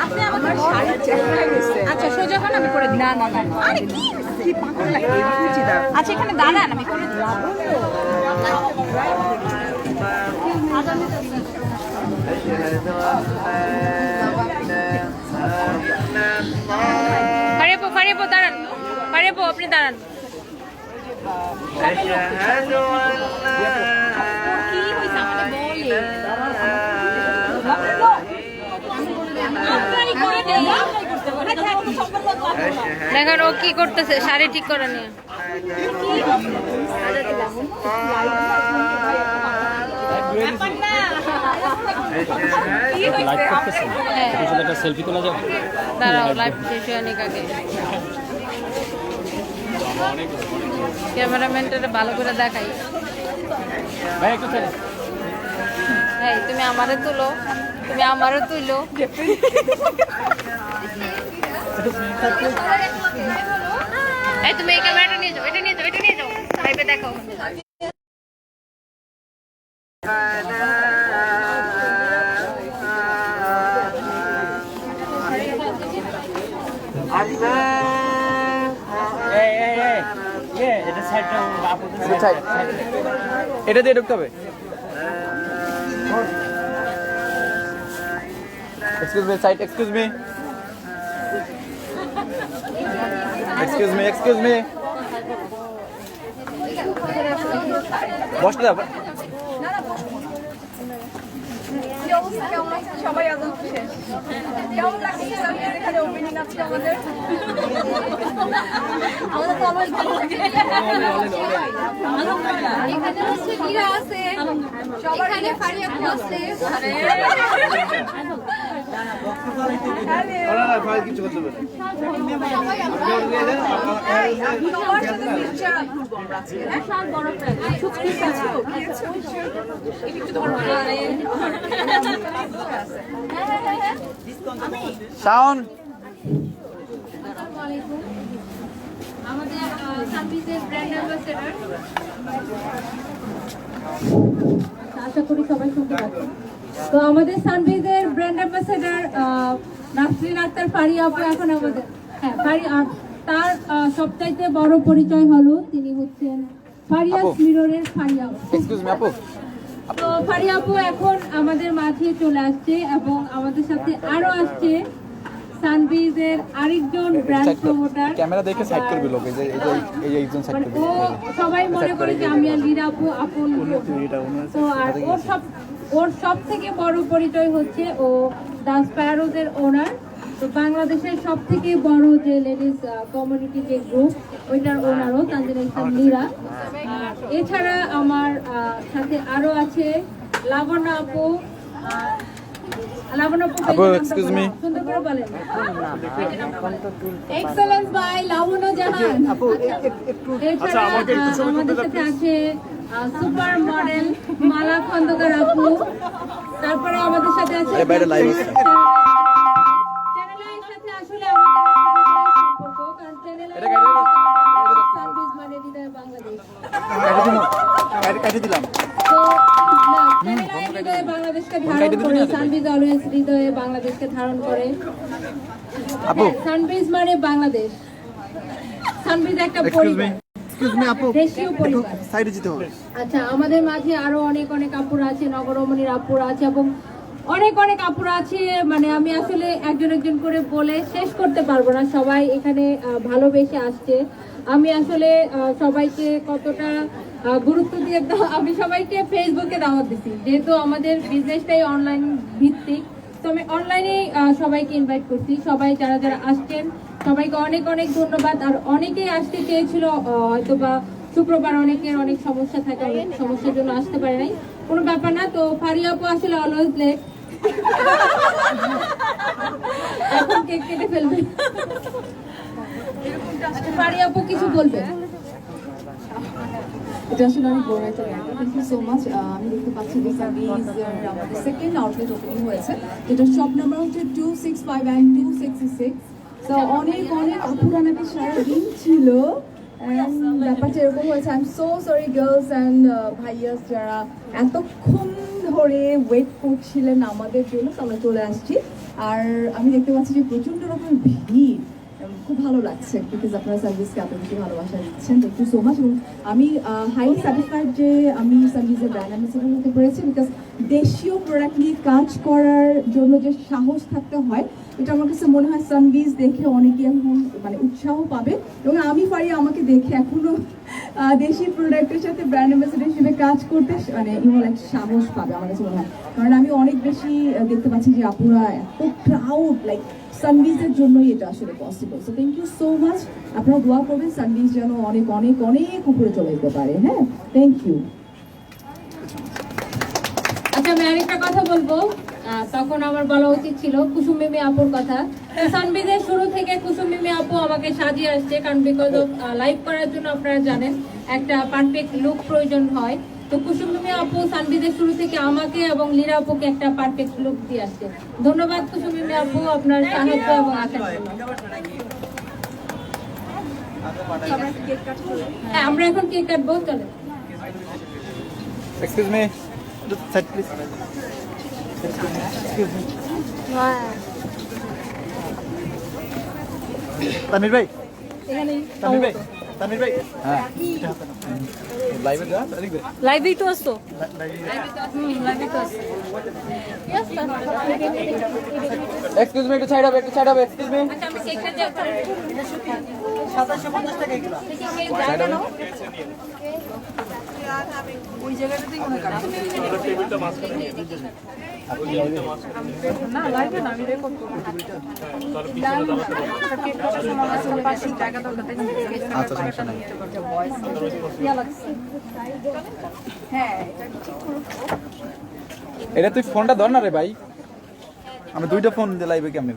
আপনি আমাকে শাড়ি চেহারা গেছে। আচ্ছা সোজা হন আমি করে দিই। না না না আরে কি পাগল লাগে বুঝি দাও। আচ্ছা এখানে দাঁড়ান আমি করে দিই। ফারিয়াপু দাঁড়ান। ফারিয়াপু আপনি দাঁড়ান। কি হইছে আমাদের বলে দেখেন ও কি করতেছে শাড়ি ঠিক করে নিয়ে দাঁড়াও লাইভ শেষ হয়ে নিক আগে ক্যামেরাম্যানটা ভালো করে দেখাই এই তুমি আমারে তুলো তুমি আমারও তুইলো এই তুমি এই ক্যামেরাটা নিয়ে যাও এটা নিয়ে যাও এটা নিয়ে যাও লাইভে দেখো এটা দিয়ে ঢুকতে হবে excuse me side excuse me excuse me excuse me বসতে দাও সবাই আদৌ শেষ কেমন লাগছে এখানে ওপেনিং আছে আমাদের আমাদের তো অলওয়েজ ভালো লাগে এখানে হচ্ছে গিরা আছে সবার এখানে ফারিয়াপু আছে ওরা না ফাইল কিছু করতে পারে সবাই আমরা তোমার সাথে পিকচার করব আমরা আজকে হ্যাঁ বড় ফ্রেন্ড সুস্কি আছে একটু ধরো সাউন্ড আমাদের সানবিজের ব্র্যান্ড অ্যাম্বাসেডর আশা করি সবাই শুনতে পাচ্ছেন তো আমাদের সানবিজের ব্র্যান্ড অ্যাম্বাসেডর নাসরিন আক্তার ফারিয়া আপু এখন আমাদের হ্যাঁ তার সবচাইতে বড় পরিচয় হলো তিনি হচ্ছেন ফারিয়াস মিররের ফারিয়া এক্সকিউজ মি আপু তো ফারিয়া আপু এখন আমাদের মাঝে চলে আসছে এবং আমাদের সাথে আরো আসছে সানবিজের আরেকজন ব্র্যান্ড প্রমোটার ক্যামেরা দেখে সাইড করবে লোক এই যে একজন সাইড করবে ও সবাই মনে করে যে আমি আর লীরা আপু আপন তো আর ওর সব থেকে বড় পরিচয় হচ্ছে ও দ্য স্প্যারোজের ওনার তো বাংলাদেশের সব থেকে বড় যে লেডিস কমিউনিটি যে গ্রুপ ওইটার ওনারও তানজিলা ইসলাম লীরা এছাড়া আমার সাথে আরো আছে লাবণ্য আপু আপু এক্সকিউজ মি সুন্দর করে বলেন এক্সেলেন্স বাই লাবণ্য জাহান আপু একটু আচ্ছা আমাদের সাথে আছে সুপার মডেল মালা খন্দকার আপু তারপরে আমাদের সাথে আছে বাইরে লাইভ আছে চ্যানেলের সাথে আসলে আমাদের সম্পর্ক কারণ চ্যানেলের সার্ভিস মানে হৃদয় বাংলাদেশ কাটি দিলাম তো হৃদয়ে বাংলাদেশকে ধারণ করে সানবিজ অলওয়েজ হৃদয়ে বাংলাদেশকে ধারণ করে আপু সানবিজ মানে বাংলাদেশ সানবিজ একটা পরিবার এক্সকিউজ মি আপু দেশীয় পরিবার সাইডে যেতে হবে আচ্ছা আমাদের মাঝে আরো অনেক অনেক আপুরা আছে নগরমণির আপুরা আছে এবং অনেক অনেক আপুরা আছে মানে আমি আসলে একজন একজন করে বলে শেষ করতে পারবো না সবাই এখানে ভালোবেসে আসছে আমি আসলে সবাইকে কতটা গুরুত্ব দিয়ে আমি সবাইকে ফেসবুকে দাওয়াত দিচ্ছি যেহেতু আমাদের বিজনেসটাই অনলাইন ভিত্তিক তো আমি অনলাইনে সবাইকে ইনভাইট করছি সবাই যারা যারা আসছেন সবাইকে অনেক অনেক ধন্যবাদ আর অনেকেই আসতে চেয়েছিল হয়তো বা শুক্রবার অনেকের অনেক সমস্যা থাকে অনেক সমস্যার জন্য আসতে পারে নাই কোনো ব্যাপার না তো ফারিয়া আপু আসলে অলওয়েজ লেট এখন কেক কেটে ফেলবে ফারিয়া আপু কিছু বলবে এটা আসলে অনেক বড় একটা ব্যাপার থ্যাংক ইউ সো মাচ আমি দেখতে পাচ্ছি যে সানবিজের আমাদের সেকেন্ড আউটলেট ওপেনিং হয়েছে যেটা শপ নাম্বার হচ্ছে 265 and 266 তো অনেক অনেক আপুরা নাকি সারাদিন ছিল ব্যাপারটা এরকম হয়েছে I am so sorry girls and ভাইয়াস যারা এতক্ষণ ধরে ওয়েট করছিলেন আমাদের জন্য তো আমরা চলে আসছি আর আমি দেখতে পাচ্ছি যে প্রচণ্ড রকমের ভিড়, খুব ভালো লাগছে বিকজ আপনারা সার্ভিসকে এত বেশি ভালোবাসা দিচ্ছেন। Thank you so much. এবং আমি হাইলি স্যাটিসফাইড যে আমি সার্ভিসের ব্র্যান্ড অ্যাম্বাসেডর হতে পেরেছি, বিকজ দেশীয় প্রোডাক্ট নিয়ে কাজ করার জন্য যে সাহস থাকতে হয়, এটা আমার কাছে মনে হয় সানভিজ দেখে অনেকে এখন মানে উৎসাহ পাবে। এবং আমি পারি আমাকে দেখে এখনো দেশি প্রোডাক্টের সাথে ব্র্যান্ড অ্যাম্বাসেডর হিসেবে কাজ করতে মানে একটা সাহস পাবে আমার কাছে মনে হয়। কারণ আমি অনেক বেশি দেখতে পাচ্ছি যে আপুরা এত প্রাউড, লাইক সানভিজের জন্যই এটা আসলে possible. So thank you so much. আপনারা দোয়া করবেন সানভিজ যেন অনেক অনেক অনেক উপরে চলে যেতে পারে। হ্যাঁ, থ্যাংক ইউ। আচ্ছা, আমি আরেকটা কথা বলবো, তখন আমার বলা উচিত ছিল কুসুম মিমি আপুর কথা। সানভিজের শুরু থেকে কুসুম মিমি আপু আমাকে সাজিয়ে আসছে, কারণ বিকজ অফ লাইভ করার জন্য আপনারা জানেন একটা পারফেক্ট লুক প্রয়োজন হয়। তো কুসুম মিমি আপু সানভিজের শুরু থেকে আমাকে এবং লীরা আপুকে একটা পারফেক্ট লুক দিয়ে আসছে। ধন্যবাদ কুসুম মিমি আপু আপনার সাহায্য এবং আশার জন্য। হ্যাঁ, আমরা এখন কেক কাটবো, চলে। Excuse me, side please. Tanvir ভাই, তানভীর ভাই, তানভীর ভাই, হ্যাঁ লাইভে যা লিখবে, লাইভেই তো আসছো। এক্সকিউজ মি, একটু সাইড হবে, একটু সাইড হবে, এক্সকিউজ মি। আচ্ছা, আমি কেকটা দিয়ে 2750 টাকা এগুলো। জায়গা নাও। ওই জায়গাটাতেই মনে করা না, লাইভে না, আমি রেকর্ড করব। জায়গা দরকার, তাই না? আচ্ছা, সমস্যা নাই। হ্যাঁ, এটা তুই ফোনটা ধর না রে ভাই, আমি দুইটা ফোন দিয়ে লাইভে কেমনে?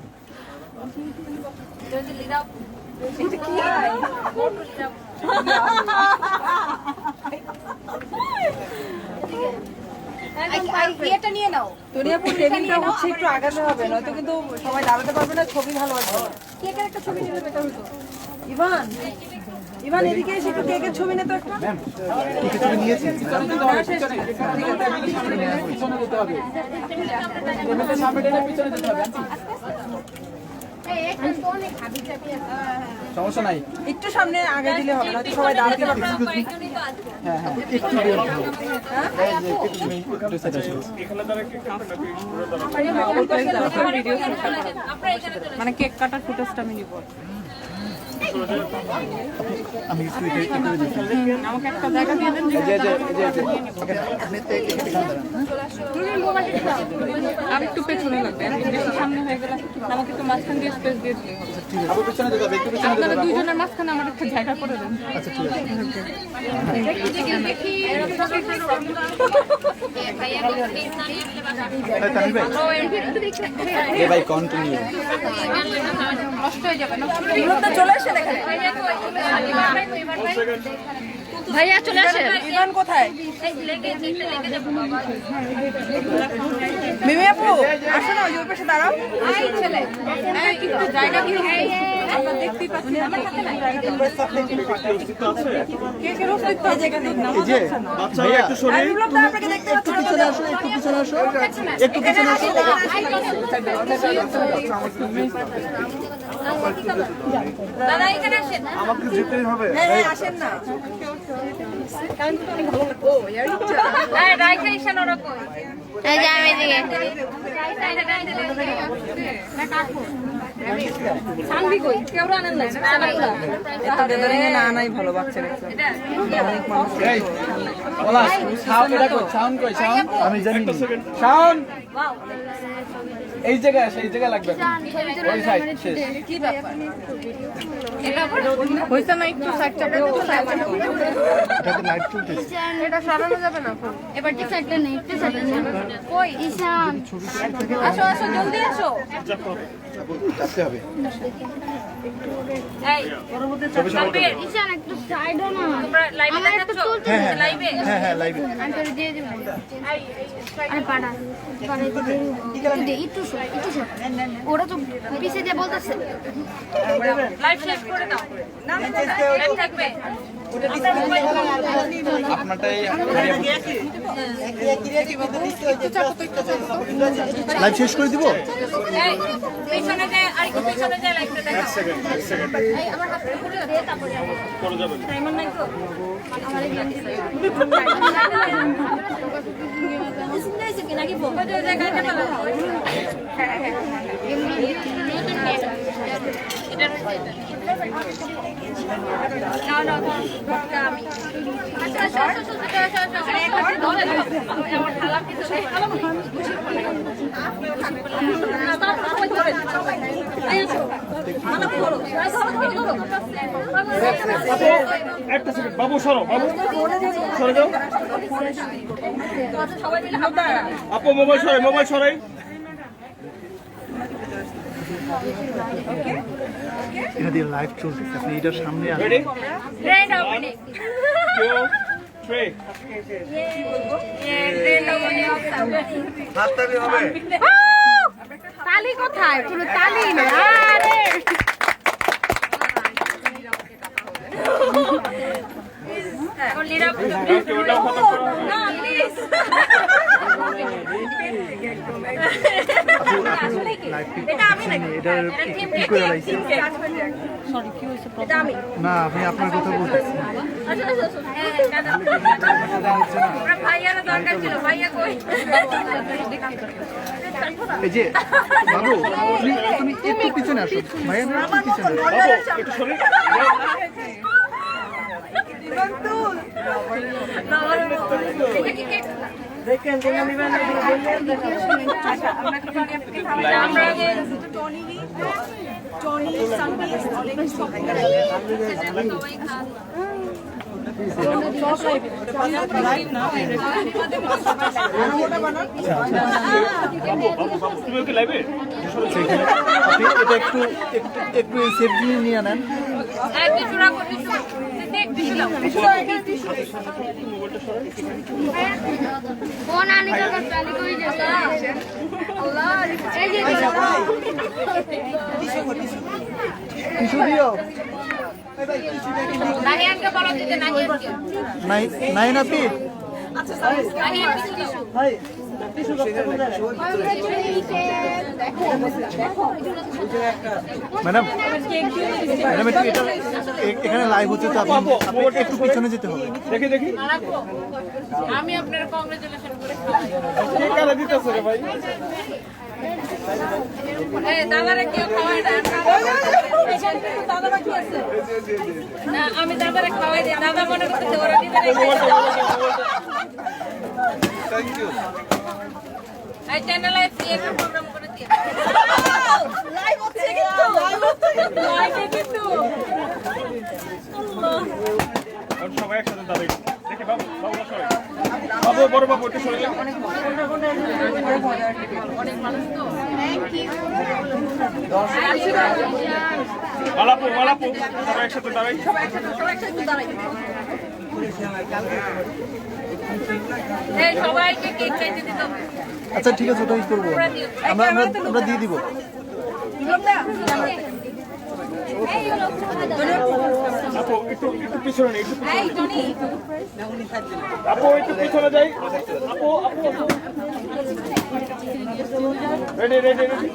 এটা নিয়ে নাও। দুনিয়াপুর টেবিলটা হচ্ছে একটু আগাতে হবে, নয়তো কিন্তু সবাই দাঁড়াতে পারবে না, ছবি ভালো আসবে না। কেকের একটা ছবি নিলে বেটার হতো। ইভান, ইভান এদিকে এসে একটু কেকের ছবি নে তো একটা। ম্যাম ঠিক আছে, নিয়েছি। সমস্যা নাই, একটু সামনে আগে দিলে হবে, নয়তো সবাই দাঁড়াতে পারবে না। হ্যাঁ হ্যাঁ একটু বের হও। একটু সাইড আসো। মানে কেক কাটার ফুটেজটা আমি নিব। আমি একটু এটা করে দিচ্ছি। আমাকে একটা জায়গা দিয়ে দেন। এই যে আপনি তো এখানে দাঁড়ান। আর একটু পেছনে লাগবে, এত বেশি সামনে হয়ে গেলে আমাকে একটু মাঝখান দিয়ে স্পেস দিয়ে দিলে হবে। আপু পিছনে যেতে হবে, একটু পিছনে যেতে আপনারা হবে। দুইজনের মাঝখানে আমার একটা জায়গা করে দেন। আচ্ছা ঠিক আছে। তানভীর ভাই, এ ভাই কন্টিনিউ। নষ্ট হয়ে যাবে না। ইভানটা চলে আসে দেখেন। ভাইয়া চলে আসেন। ইভান কোথায়? মিমি আপু আসো না, ওই পাশে দাঁড়াও। এই ছেলে, এই একটু জায়গা দিও। আমরা দেখতেই পাচ্ছি আমার হাতে নাই জায়গা দাও। কেকের অস্তিত্ব এই জায়গা দিন না। এই যে ভাইয়া একটু সরে, এই লোকটা আপনাকে দেখতে পাচ্ছি না। পিছনে আসো, একটু পিছনে আসো, একটু পিছনে আসো। দাদা এখানে আসেন। আমাকে যেতেই হবে। হ্যাঁ আসেন না। ও ইয়ার এই রাইখা ইশান ওরা কই? এই যে আমি এদিকে। সানভি কই? কেউ আনেন না। এত গেদারিং এ না আনাই ভালো, বাচ্চারা অনেক মানুষ। এই বলা সাউন্ড এটা কই? সাউন্ড কই? সাউন্ড আমি জানি না। সাউন্ড এই জায়গায় আসে, এই জায়গায় লাগবে। ওই সাইড শেষ। কি ব্যাপার? এটা হইছে না, একটু সাইড চাপে, একটু সাইড চাপে। এটাতে লাইট চলতেছে। এটা সরানো যাবে না। এবার ঠিক সাইডটা নেই, একটু সাইডে নেই। কই ঈশান? আসো আসো, জলদি আসো। চাপতে হবে। এই সানভীর, ঈশান একটু সাইডও না। তোমরা লাইভে আমার একটু দেখাচ্ছো? চলতে হ্যাঁ লাইভে? হ্যাঁ হ্যাঁ লাইভে। আমি তোরে দিয়ে দেব। আরে পাড়া পাড়াইতে দে, একটু সর, একটু সর। ওরা তো পিছে দিয়ে বলতেছে। লাইভ শেষ করে দাও। না না, লাইভ থাকবে। আপনারটাই হারিয়ে ফেলছে। লাইভ শেষ করে দিব। একটা সেকেন্ড বাবু সরো, বাবু সরে যাও। আপু মোবাইল সরাই, মোবাইল সরাই। এটা দিয়ে লাইভ চলতেছে, আপনি এটার সামনে আসেন। রেডি 1 2 3 হাততালি হবে। তালি কোথায়? পুরো তালি না। আরে ওটাও খতম করো। কি করে লাইছে? না, আমি আপনার কথা বলতেছি। এই যে বাবু, তুমি একটু পিছনে আসো ভাইয়া, একটু পিছনে আসো। বাবু একটু সরে। তুমি ওকে লাইভে আপনি এটা একটু একটু এই সেফ জিনিস নিয়ে নেন। ফোন আনি তো তালি কই যেত আল্লাহ এই যে টিস্যু দিও। নাহিয়ানকে বলো দিতে নাহিয়ানকে নাই নাই না পি নাহিয়ানকে দিছো ম্যাডাম, ম্যাডাম একটু এটা এখানে লাইভ হচ্ছে তো, আপনি একটু পিছনে যেতে হবে। দেখি দেখি আমি আপনার কংগ্রেচুলেশন করে কে কারে দিতেছে রে ভাই? দাদারা কেউ খাওয়াই না দাদা বাকি আছে না, আমি দাদারা খাওয়াই দিই। দাদা মনে করতেছে ওরা নিজেরাই থ্যাংক ইউ। এই চ্যানেলে একটা প্রোগ্রাম করে দিয়ে লাইভ হচ্ছে কিন্তু লাইভে কিন্তু এখন সবাই একসাথে দাঁড়াই। দেখি বাবু, বাবু সরে। বাবু বড় বাবু একটু সরে যাও। মালাপু মালাপু সবাই একসাথে দাঁড়াই। এই সবাইকে কেক খাইতে দিতে হবে। আচ্ছা ঠিক আছে, ওটাই করবো। আমরা আমরা আমরা দিয়ে দিব। আপু একটু একটু পিছনে নেই, একটু আপু একটু পিছনে যাই। আপু আপু রেডি রেডি রেডি।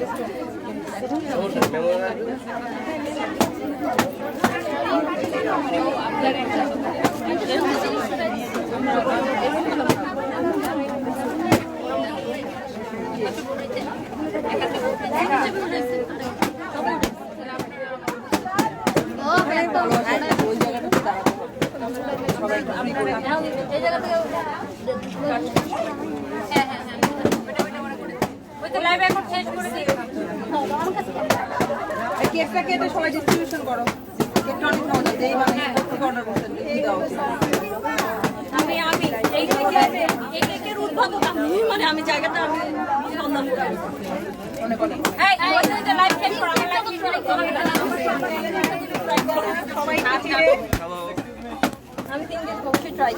এই জায়গা থেকে ওই তো লাইভ এখন শেষ করে দিই। কেকটা কেটে সবাই ডিস্ট্রিবিউশন করো। কেকটা অনেক মজা, যেই মানে অর্ডার করছেন এই দাও। আমি এই কেকের উদ্বোধক আমি, মানে আমি জায়গাটা আমি সন্ধান করে অনেক অনেক এই লাইভ শেষ করো, আমি লাইভ শেষ করো। সবাই আমি 3 দিন অবশ্যই ট্রাই